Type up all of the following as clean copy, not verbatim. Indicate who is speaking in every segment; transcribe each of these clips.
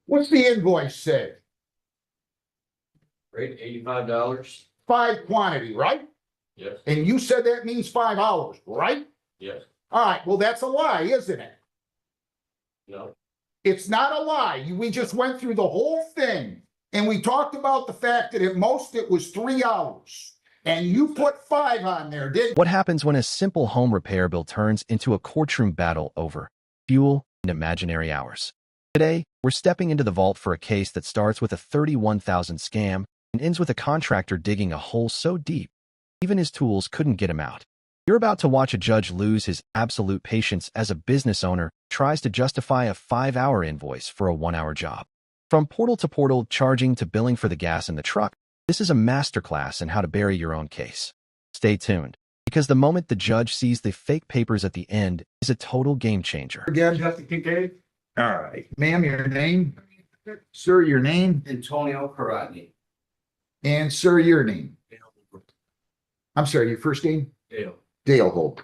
Speaker 1: What's the invoice say?
Speaker 2: Rate $85.
Speaker 1: 5 quantity, right?
Speaker 2: Yes.
Speaker 1: And you said that means 5 hours, right?
Speaker 2: Yes.
Speaker 1: All right, well, that's a lie, isn't it?
Speaker 2: No.
Speaker 1: It's not a lie. We just went through the whole thing, and we talked about the fact that at most it was 3 hours. And you put 5 on there, didn't you?
Speaker 3: What happens when a simple home repair bill turns into a courtroom battle over fuel and imaginary hours? Today, we're stepping into the vault for a case that starts with a 31,000 scam and ends with a contractor digging a hole so deep, even his tools couldn't get him out. You're about to watch a judge lose his absolute patience as a business owner tries to justify a 5-hour invoice for a 1-hour job. From portal to portal, charging to billing for the gas in the truck, this is a masterclass in how to bury your own case. Stay tuned, because the moment the judge sees the fake papers at the end is a total game changer.
Speaker 1: Again, all right. Ma'am, your name? Sir, your name?
Speaker 2: Antonio Karatny.
Speaker 1: And sir, your name? I'm sorry, your first name?
Speaker 2: Dale.
Speaker 1: Dale Hope.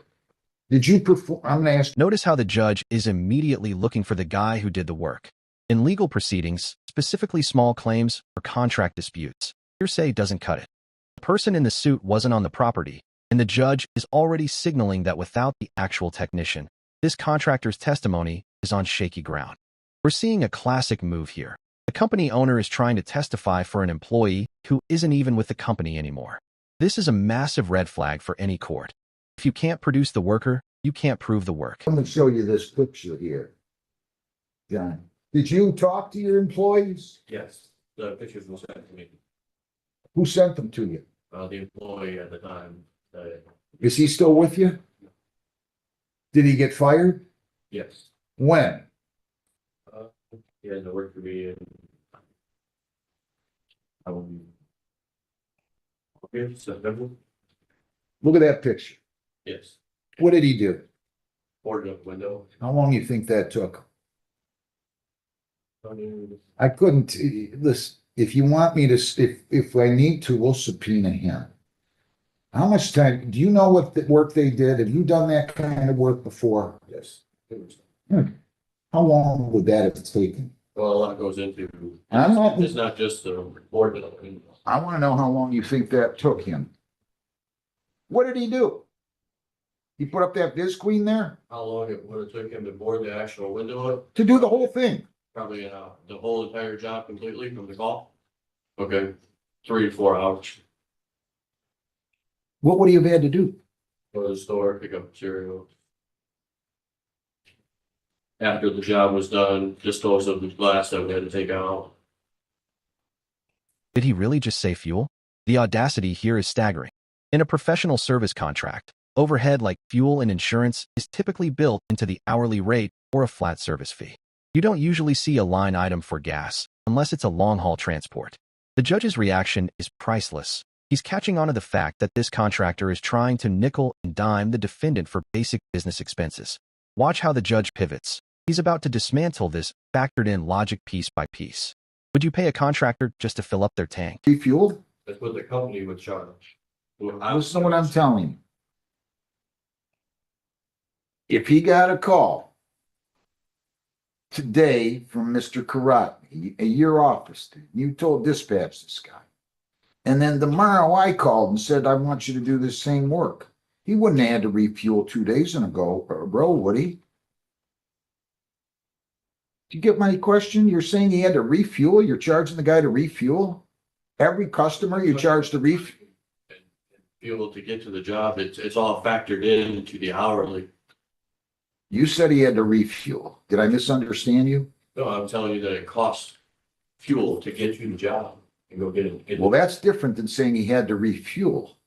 Speaker 1: Did you perform? I'm going to ask.
Speaker 3: Notice how the judge is immediately looking for the guy who did the work. In legal proceedings, specifically small claims or contract disputes, hearsay doesn't cut it. The person in the suit wasn't on the property, and the judge is already signaling that without the actual technician, this contractor's testimony is on shaky ground. We're seeing a classic move here. The company owner is trying to testify for an employee who isn't even with the company anymore. This is a massive red flag for any court. If you can't produce the worker, you can't prove the work.
Speaker 1: I'm going to show you this picture here. John, did you talk to your employees?
Speaker 2: Yes. The pictures were sent to me.
Speaker 1: Who sent them to you?
Speaker 2: The employee at the time.
Speaker 1: Is he still with you? Did he get fired?
Speaker 2: Yes.
Speaker 1: When?
Speaker 2: He had to work for me in September.
Speaker 1: Look at that picture.
Speaker 2: Yes.
Speaker 1: What did he do?
Speaker 2: Boarded up window.
Speaker 1: How long do you think that took?
Speaker 2: I mean,
Speaker 1: I couldn't, listen, if you want me to, if I need to, we'll subpoena him. How much time, do you know what the work they did? Have you done that kind of work before?
Speaker 2: yes.
Speaker 1: How long would that have taken?
Speaker 2: Well, a lot goes into. It's not just the board.
Speaker 1: I want to know how long you think that took him. What did he do? He put up that Viz Queen there?
Speaker 2: How long it would have took him to board the actual window up?
Speaker 1: To do the whole thing?
Speaker 2: Probably the whole entire job completely from the call. Okay, 3 to 4 hours.
Speaker 1: What would he have had to do?
Speaker 2: Go to the store, pick up material. After the job was done, dispose of the glass that we had to take out.
Speaker 3: Did he really just say fuel? The audacity here is staggering. In a professional service contract, overhead like fuel and insurance is typically built into the hourly rate or a flat service fee. You don't usually see a line item for gas unless it's a long-haul transport. The judge's reaction is priceless. He's catching on to the fact that this contractor is trying to nickel and dime the defendant for basic business expenses. Watch how the judge pivots. He's about to dismantle this factored-in logic piece by piece. Would you pay a contractor just to fill up their tank?
Speaker 1: Refueled?
Speaker 2: That's what the company would charge.
Speaker 1: Listen to what I'm telling you. If he got a call today from Mr. Karatny at your office, you told dispatch this guy, and then tomorrow I called and said, I want you to do this same work. He wouldn't have had to refuel 2 days in a row, would he? Do you get my question? You're saying he had to refuel? You're charging the guy to refuel? Every customer you charge to refuel?
Speaker 2: Fuel to get to the job, it's all factored into the hourly.
Speaker 1: You said he had to refuel. Did I misunderstand you?
Speaker 2: No, I'm telling you that it costs fuel to get you the job and go get it.
Speaker 1: Well, that's different than saying he had to refuel.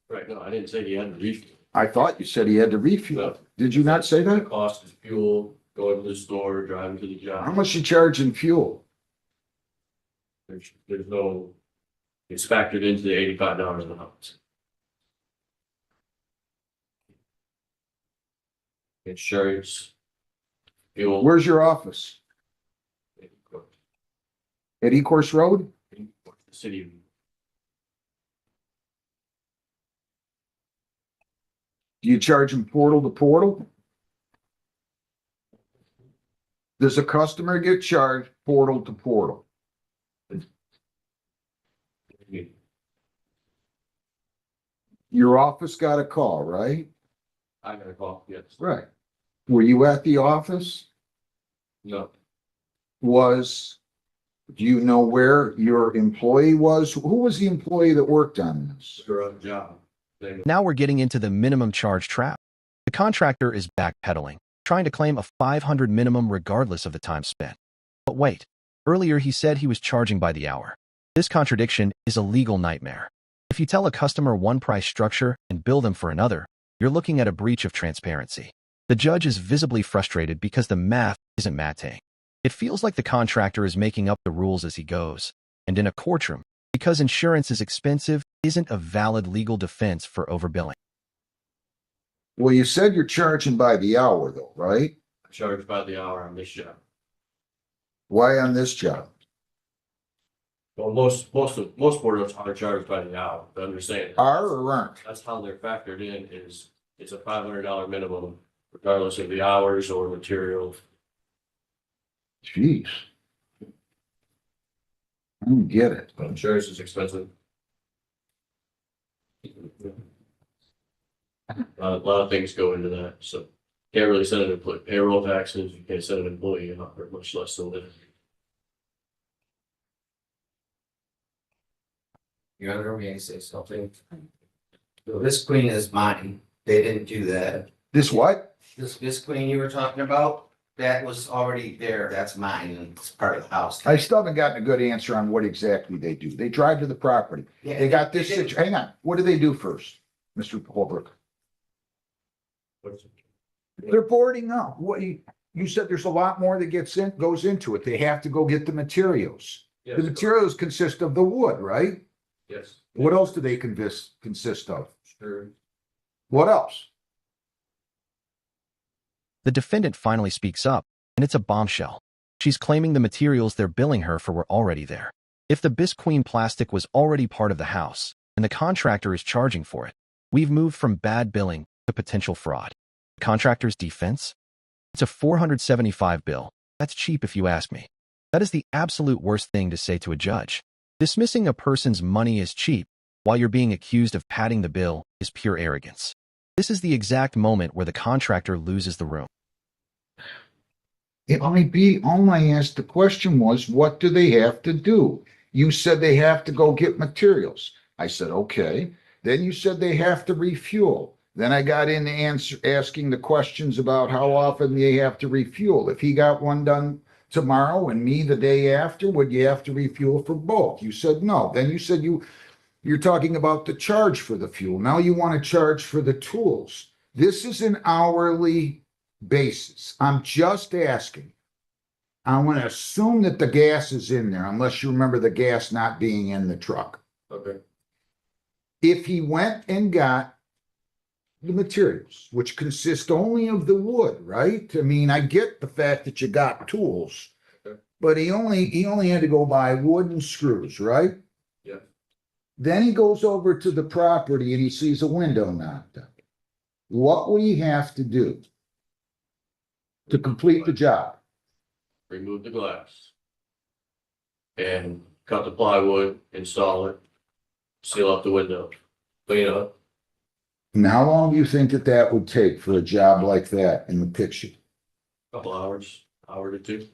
Speaker 2: Right, no, I didn't say he had to refuel.
Speaker 1: I thought you said he had to refuel.
Speaker 2: No.
Speaker 1: Did you not say
Speaker 2: The
Speaker 1: that?
Speaker 2: cost is fuel, going to the store, driving to the job.
Speaker 1: How much you charge in fuel?
Speaker 2: There's no, it's factored into the $85 an hour. Insurance, fuel.
Speaker 1: Where's your office? At Ecorse Road?
Speaker 2: The city.
Speaker 1: Do you charge him portal to portal? Does a customer get charged portal to portal? Your office got a call, right?
Speaker 2: I got a call, yes.
Speaker 1: Right. Were you at the office?
Speaker 2: No,
Speaker 1: Do you know where your employee was? Who was the employee that worked on this?
Speaker 2: you're on the job. They-
Speaker 3: Now we're getting into the minimum charge trap. The contractor is backpedaling, trying to claim a $500 minimum regardless of the time spent. But wait, earlier he said he was charging by the hour. This contradiction is a legal nightmare. If you tell a customer one price structure and bill them for another, you're looking at a breach of transparency. The judge is visibly frustrated because the math isn't matching. It feels like the contractor is making up the rules as he goes. And in a courtroom, because insurance is expensive, isn't a valid legal defense for overbilling.
Speaker 1: Well, you said you're charging by the hour though, right?
Speaker 2: I charge by the hour on this job.
Speaker 1: Why on this job?
Speaker 2: Well, most portals are charged by the hour, to understand.
Speaker 1: Are or aren't?
Speaker 2: That's how they're factored in is, it's a $500 minimum regardless of the hours or material.
Speaker 1: Jeez. I don't get it.
Speaker 2: Insurance is expensive. A lot of things go into that, so can't really send an employee, payroll taxes, you can't send an employee out for much less than that.
Speaker 4: Your Honor, may I say something? So this queen is mine. They didn't do that.
Speaker 1: This what?
Speaker 4: This queen you were talking about, that was already there. That's mine and it's part of the house.
Speaker 1: I still haven't gotten a good answer on what exactly they do. They drive to the property.
Speaker 4: Yeah,
Speaker 1: They got this
Speaker 4: didn't-
Speaker 1: hang on. What do they do first, Mr. Holbrook?
Speaker 2: What's it?
Speaker 1: They're boarding up. You said there's a lot more that goes into it. They have to go get the materials.
Speaker 2: Yes,
Speaker 1: The materials consist of the wood, right?
Speaker 2: yes.
Speaker 1: What else do they consist of?
Speaker 2: Sure.
Speaker 1: What else?
Speaker 3: The defendant finally speaks up, and it's a bombshell. She's claiming the materials they're billing her for were already there. If the Bisqueen plastic was already part of the house, and the contractor is charging for it, we've moved from bad billing to potential fraud. The contractor's defense? It's a $475 bill. That's cheap if you ask me. That is the absolute worst thing to say to a judge. Dismissing a person's money as cheap while you're being accused of padding the bill is pure arrogance. This is the exact moment where the contractor loses the room.
Speaker 1: It might be, all I asked the question was, what do they have to do? You said they have to go get materials. I said, okay. Then you said they have to refuel. Then I got into asking the questions about how often they have to refuel. If he got one done tomorrow and me the day after, would you have to refuel for both? You said no. Then you said you're talking about the charge for the fuel. Now you want to charge for the tools. This is an hourly basis. I'm just asking. I want to assume that the gas is in there, unless you remember the gas not being in the truck.
Speaker 2: Okay,
Speaker 1: If he went and got the materials, which consist only of the wood, right? I mean, I get the fact that you got tools,
Speaker 2: Okay.
Speaker 1: but he only had to go buy wood and screws, right?
Speaker 2: yeah.
Speaker 1: Then he goes over to the property and he sees a window knocked up. What would he have to do to complete the job?
Speaker 2: Remove the glass. And cut the plywood, install it, seal up the window, clean it up.
Speaker 1: And how long do you think that would take for a job like that in the picture?
Speaker 2: Couple hours, hour to two.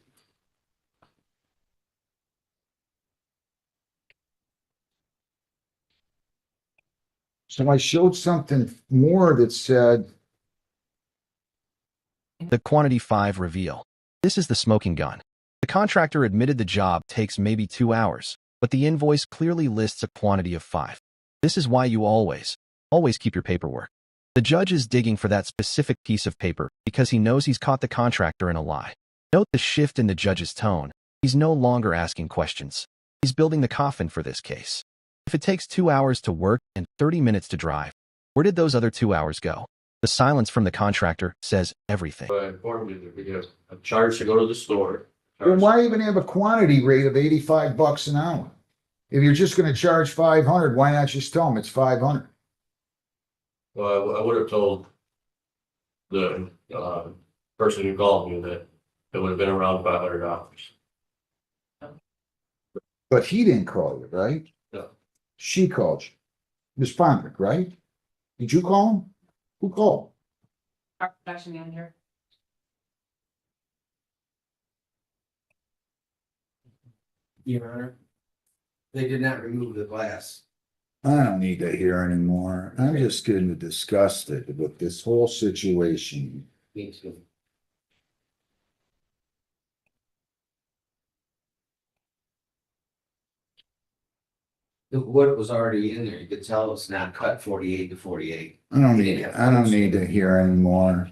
Speaker 1: So I showed something more that said,
Speaker 3: The quantity 5 reveal. This is the smoking gun. The contractor admitted the job takes maybe 2 hours, but the invoice clearly lists a quantity of 5. This is why you always keep your paperwork. The judge is digging for that specific piece of paper because he knows he's caught the contractor in a lie. Note the shift in the judge's tone. He's no longer asking questions. He's building the coffin for this case. If it takes 2 hours to work and 30 minutes to drive, where did those other 2 hours go? The silence from the contractor says everything.
Speaker 2: But informed me that we have a charge to go to the store.
Speaker 1: well, why even have a quantity rate of $85 an hour? If you're just going to charge 500, why not just tell them it's 500?
Speaker 2: Well, I would have told the person who called me that it would have been around $500.
Speaker 1: But he didn't call you, right?
Speaker 2: No.
Speaker 1: She called you. Ms. Fondrick, right? Did you call him? Who called?
Speaker 5: Our production manager.
Speaker 4: Your Honor, they did not remove the glass.
Speaker 1: I don't need to hear anymore. I'm just getting disgusted with this whole situation.
Speaker 4: Me too. What was already in there, you could tell it's not cut 48 to 48.
Speaker 1: I don't need to hear anymore.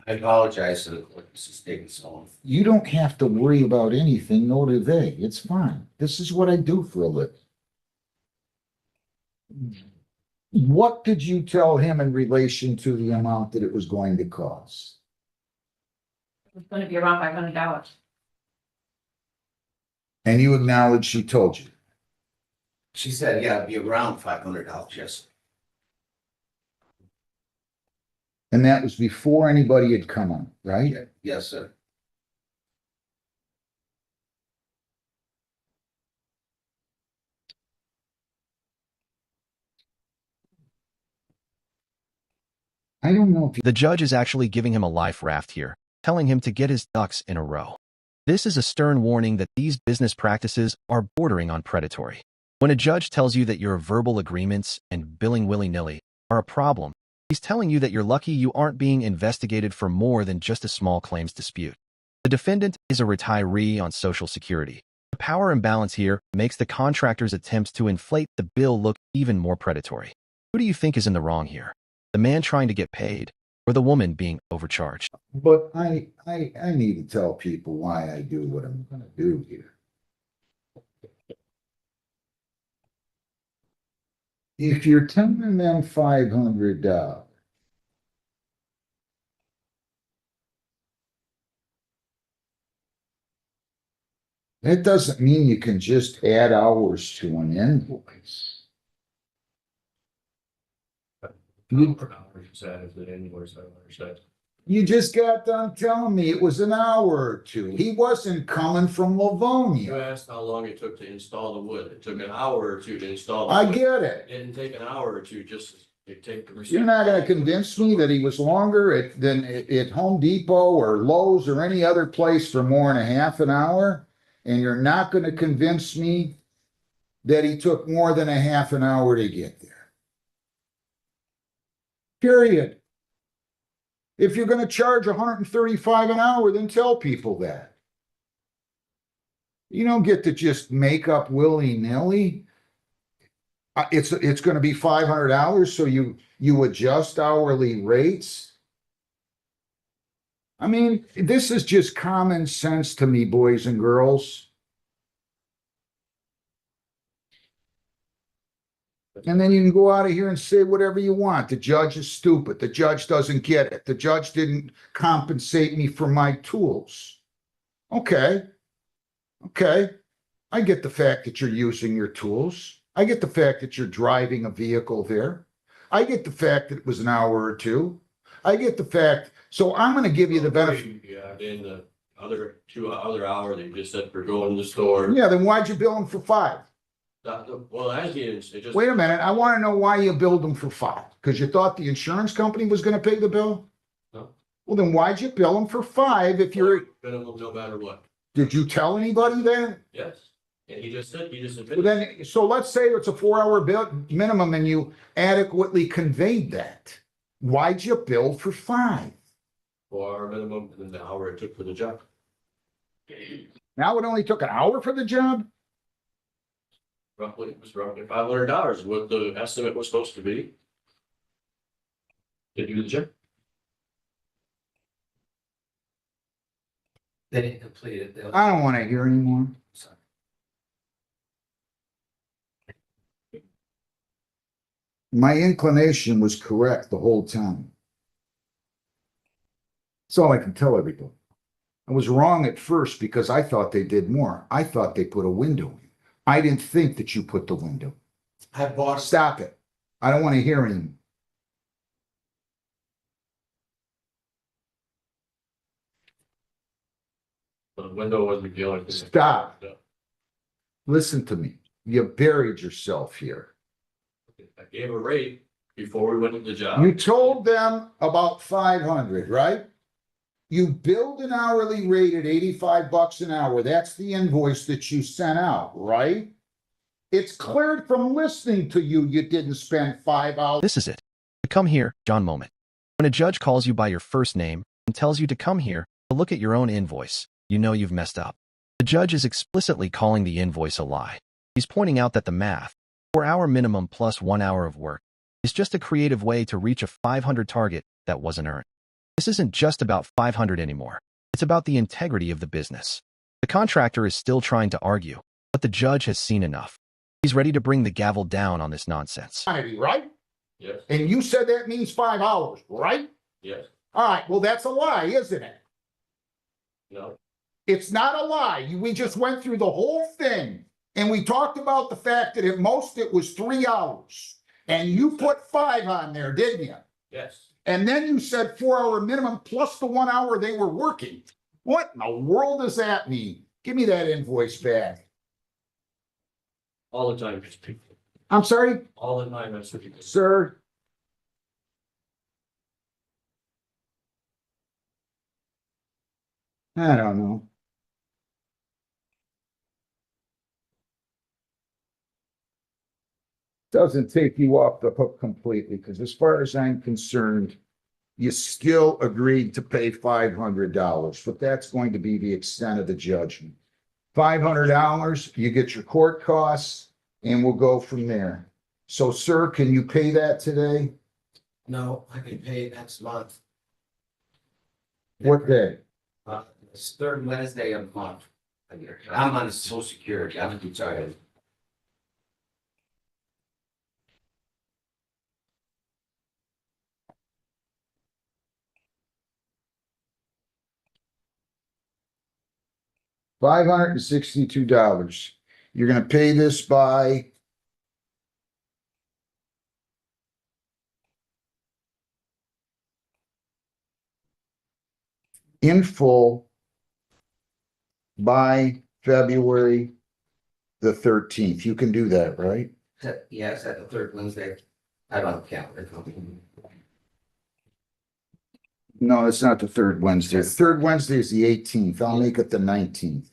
Speaker 4: I apologize to the court, this is taking so long.
Speaker 1: You don't have to worry about anything, nor do they. It's fine. This is what I do for a living. What did you tell him in relation to the amount that it was going to cost?
Speaker 5: It's gonna be around $500.
Speaker 1: And you acknowledge she told you.
Speaker 4: She said, yeah, it'd be around $500, yes.
Speaker 1: And that was before anybody had come on, right?
Speaker 4: Yes, sir.
Speaker 1: I don't know if you.
Speaker 3: The judge is actually giving him a life raft here, telling him to get his ducks in a row. This is a stern warning that these business practices are bordering on predatory. When a judge tells you that your verbal agreements and billing willy-nilly are a problem, he's telling you that you're lucky you aren't being investigated for more than just a small claims dispute. The defendant is a retiree on Social Security. The power imbalance here makes the contractor's attempts to inflate the bill look even more predatory. Who do you think is in the wrong here? The man trying to get paid, or the woman being overcharged?
Speaker 1: But I need to tell people why I do what I'm gonna do here. If you're telling them $500, that doesn't mean you can just add hours to an invoice. You- You just got done telling me it was an hour or two. He wasn't coming from
Speaker 2: You
Speaker 1: Livonia.
Speaker 2: asked how long it took to install the wood. It took an hour or two to install. the
Speaker 1: I
Speaker 2: wood.
Speaker 1: get
Speaker 2: It
Speaker 1: it.
Speaker 2: didn't take an hour or two just to take the.
Speaker 1: You're not gonna convince me that he was longer than at Home Depot or Lowe's or any other place for more than a half an hour? And you're not gonna convince me that he took more than a half an hour to get there. Period. If you're gonna charge $135 an hour, then tell people that. You don't get to just make up willy-nilly. It's gonna be $500, so you adjust hourly rates. I mean, this is just common sense to me, boys and girls. And then you can go out of here and say whatever you want. The judge is stupid. The judge doesn't get it. The judge didn't compensate me for my tools. Okay. Okay. I get the fact that you're using your tools. I get the fact that you're driving a vehicle there. I get the fact that it was an hour or two. I get the fact. So I'm going to give you the benefit.
Speaker 2: Yeah, in the other hour, they just said for going to the store.
Speaker 1: Yeah, then why'd you bill him for $5?
Speaker 2: Well, as he is, it just.
Speaker 1: Wait a minute. I want to know why you billed him for $5. Because you thought the insurance company was going to pay the bill?
Speaker 2: No.
Speaker 1: Well, then why'd you bill him for $5 if you're,
Speaker 2: Minimum, no matter what.
Speaker 1: did you tell anybody that?
Speaker 2: Yes. And he just
Speaker 1: Well,
Speaker 2: admitted.
Speaker 1: then, so let's say it's a 4-hour bill minimum and you adequately conveyed that. Why'd you bill for $5?
Speaker 2: 4 hour minimum and the hour it took for the job.
Speaker 1: Now it only took an hour for the job?
Speaker 2: It was roughly $500, what the estimate was supposed to be. To do the job.
Speaker 4: They didn't complete it. They'll-
Speaker 1: I don't want to hear anymore.
Speaker 4: Sorry.
Speaker 1: My inclination was correct the whole time. That's all I can tell everybody. I was wrong at first because I thought they did more. I thought they put a window in. I didn't think that you put the window.
Speaker 4: I bought,
Speaker 1: Stop it. I don't want to hear anymore.
Speaker 2: The window wasn't the only thing.
Speaker 1: Stop. Listen to me. You buried yourself here.
Speaker 2: I gave a rate before we went to the job.
Speaker 1: You told them about 500, right? You billed an hourly rate at 85 bucks an hour. That's the invoice that you sent out, right? It's clear from listening to you, you didn't spend 5 hours.
Speaker 3: This is it. The come here, John moment. When a judge calls you by your first name and tells you to come here to look at your own invoice, you know you've messed up. The judge is explicitly calling the invoice a lie. He's pointing out that the math, 4-hour minimum plus 1 hour of work, is just a creative way to reach a 500 target that wasn't earned. This isn't just about 500 anymore. It's about the integrity of the business. The contractor is still trying to argue, but the judge has seen enough. He's ready to bring the gavel down on this nonsense.
Speaker 1: Right?
Speaker 2: Yes,
Speaker 1: And you said that means 5 hours, right?
Speaker 2: yes,
Speaker 1: All right, well, that's a lie, isn't it?
Speaker 2: no,
Speaker 1: It's not a lie. We just went through the whole thing and we talked about the fact that at most it was 3 hours. And you put 5 on there, didn't you?
Speaker 2: yes.
Speaker 1: And then you said 4-hour minimum plus the 1 hour they were working. What in the world does that mean? Give me that invoice back.
Speaker 2: All the time, it's people.
Speaker 1: I'm sorry,
Speaker 2: All the time, that's what you do.
Speaker 1: sir. I don't know. Doesn't take you off the hook completely, because as far as I'm concerned, you still agreed to pay $500, but that's going to be the extent of the judgment. $500, you get your court costs, and we'll go from there. So, sir, can you pay that today?
Speaker 4: no, I can pay it next month.
Speaker 1: What day?
Speaker 4: It's third Wednesday of the month. I'm on social security, I'm retired.
Speaker 1: $562. You're gonna pay this by in full by February the 13th. You can do that, right?
Speaker 4: Yes, at the third Wednesday. I don't count it.
Speaker 1: No, it's not the third Wednesday. The third Wednesday is the 18th. I'll make it the 19th.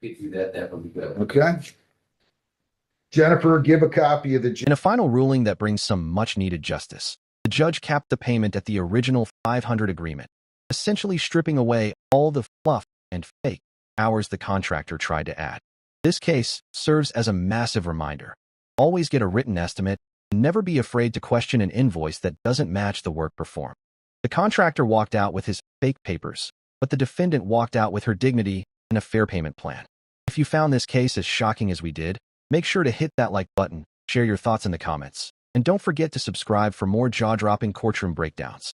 Speaker 4: If you do that, that would be good.
Speaker 1: Okay? Jennifer, give a copy of the.
Speaker 3: In a final ruling that brings some much-needed justice, the judge capped the payment at the original 500 agreement, essentially stripping away all the fluff and fake hours the contractor tried to add. This case serves as a massive reminder. Always get a written estimate and never be afraid to question an invoice that doesn't match the work performed. The contractor walked out with his fake papers, but the defendant walked out with her dignity and a fair payment plan. If you found this case as shocking as we did, make sure to hit that like button, share your thoughts in the comments, and don't forget to subscribe for more jaw-dropping courtroom breakdowns.